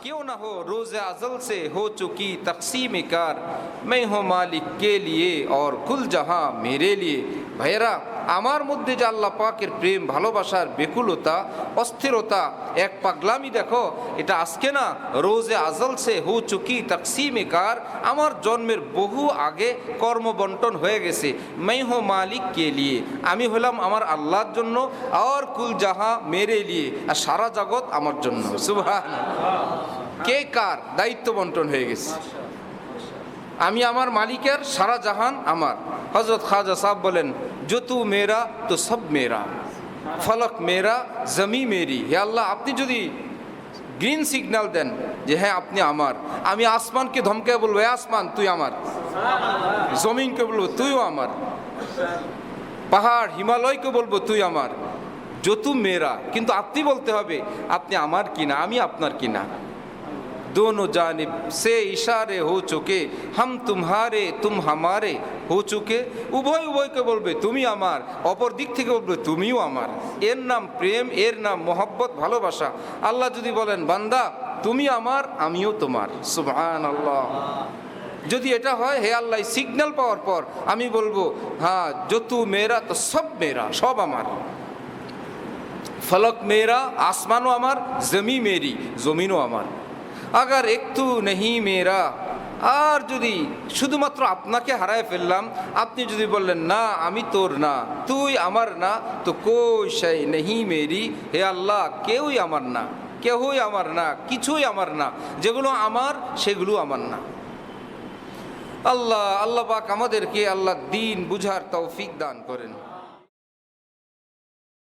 क्यों ना हो रोज़ अज़ल से हो चुकी तक़सीम कार, मैं हूँ मालिक के लिए और कुल जहाँ मेरे लिए। ভাইয়েরা, আমার মধ্যে যে আল্লাহ পাকের প্রেম ভালোবাসার বেকুলতা অস্থিরতা এক পাগলামি দেখো, এটা আজকে না, রোজে আজল সে হো চুকি তকসিমে কার, আমার জন্মের বহু আগে কর্মবন্টন হয়ে গেছে। मैं हूँ मालिक के लिए, আমি হলাম আমার আল্লাহর জন্য, আর কুল জাহা মেরে লিয়ে, আর সারা জগৎ আমার জন্য। সুবহানাল্লাহ। কে কার দায়িত্ব বন্টন হয়ে গেছে। আমি আমার মালিকের, সারা জাহান আমার। হযরত খাজা সাহেব বলেন, जो तू मेरा तो सब मेरा, ফলক মেরা জমি মেরি। হে আল্লাহ, আপনি যদি গ্রিন সিগন্যাল দেন যে হ্যাঁ আপনি আমার, আমি আসমানকে ধমকে বলবো, হে আসমান তুই আমার, জমিনকে বলবো তুইও আমার, পাহাড় হিমালয়কে বলবো তুই আমার, जो तू मेरा। কিন্তু আপনি বলতে হবে আপনি আমার কিনা, আমি আপনার কিনা। दोनों जानिब से इशारे हो चुके, हम तुम्हारे तुम हमारे हो चुके। উভয় উভয়কে বলবে তুমি আমার, অপর দিক থেকে বলবে তুমিও আমার। এর নাম প্রেম, এর নাম মোহব্বত, ভালোবাসা। আল্লাহ যদি বলেন বান্দা তুমি আমার, আমিও তোমার, সুবহানাল্লাহ। যদি এটা হয়, হে আল্লাহ সিগন্যাল পাওয়ার পর আমি বলবো হ্যাঁ जो तू मेरा तो सब मेरा, সব আমার। ফলক মেরা, আসমানও আমার, জমি মেরি, জমিনও আমার। আগার একটু নেহি মেরা, আর যদি শুধুমাত্র আপনাকে হারায় ফেললাম, আপনি যদি বললেন না আমি তোর না, তুই আমার না, তো কোই শাই নেহি মেরি। হে আল্লাহ, কেউই আমার না, কেউই আমার না, কিছুই আমার না, যেগুলো আমার সেগুলো আমার না। আল্লাহ পাক আমাদেরকে আল্লাহ দ্বীন বুঝার তৌফিক দান করেন।